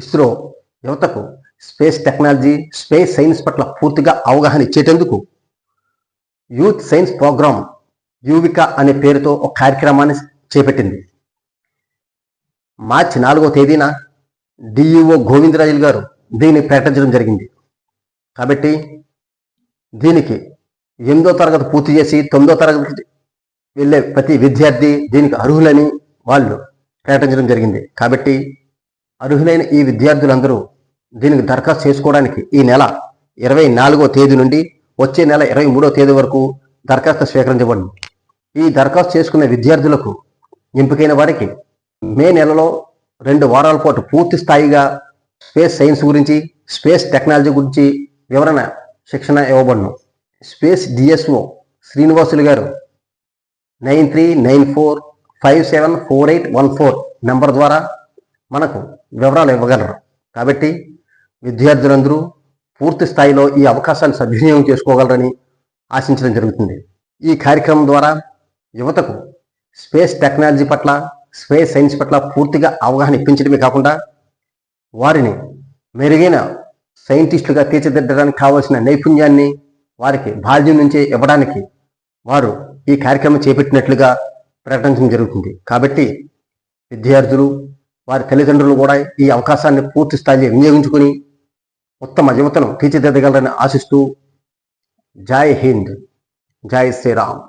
ఇస్రో యువతకు space technology, space science పట్ల పూర్తిగా అవగాహన ఇచ్చేటందుకు యూత్ సైన్స్ ప్రోగ్రామ్ యువిక అనే పేరుతో ఒక కార్యక్రమాన్ని చేపట్టింది. మార్చి 4వ తేదీన డిఈఓ గోవిందరాజులు గారు దీన్ని ప్రకటించడం జరిగింది. కాబట్టి దీనికి 8వ తరగతి పూర్తి చేసి 9వ తరగతి వెళ్ళే ప్రతి విద్యార్థి దీనికి అర్హులని వాళ్ళు ప్రకటించడం జరిగింది. కాబట్టి అర్హులైన ఈ విద్యార్థులందరూ దీనికి దరఖాస్తు చేసుకోవడానికి ఈ నెల 24వ తేదీ నుండి వచ్చే నెల 23వ తేదీ వరకు దరఖాస్తు స్వీకరించబడింది. ఈ దరఖాస్తు చేసుకున్న విద్యార్థులకు ఎంపికైన వారికి మే నెలలో 2 వారాల పాటు పూర్తి స్థాయిగా స్పేస్ సైన్స్ గురించి, స్పేస్ టెక్నాలజీ గురించి వివరణ శిక్షణ ఇవ్వబడును. స్పేస్ డిఎస్ఓ శ్రీనివాసులు గారు 9394574814 నెంబర్ ద్వారా మనకు వివరాలు ఇవ్వగలరు. కాబట్టి విద్యార్థులందరూ పూర్తి స్థాయిలో ఈ అవకాశాన్ని సద్వినియోగం చేసుకోగలరని ఆశించడం జరుగుతుంది. ఈ కార్యక్రమం ద్వారా యువతకు స్పేస్ టెక్నాలజీ పట్ల, స్పేస్ సైన్స్ పట్ల పూర్తిగా అవగాహన ఇప్పించడమే కాకుండా వారిని మెరుగైన సైంటిస్టులుగా తీర్చిదిద్దడానికి కావాల్సిన నైపుణ్యాన్ని వారికి బాల్యం నుంచే ఇవ్వడానికి వారు ఈ కార్యక్రమం చేపట్టినట్లుగా ప్రకటించడం జరుగుతుంది. కాబట్టి విద్యార్థులు, వారి తల్లిదండ్రులు కూడా ఈ అవకాశాన్ని పూర్తి స్థాయిలో వినియోగించుకుని ఉత్తమ యువతను తీర్చిదిద్దగలరని ఆశిస్తూ జై హింద్, జై శ్రీరామ్.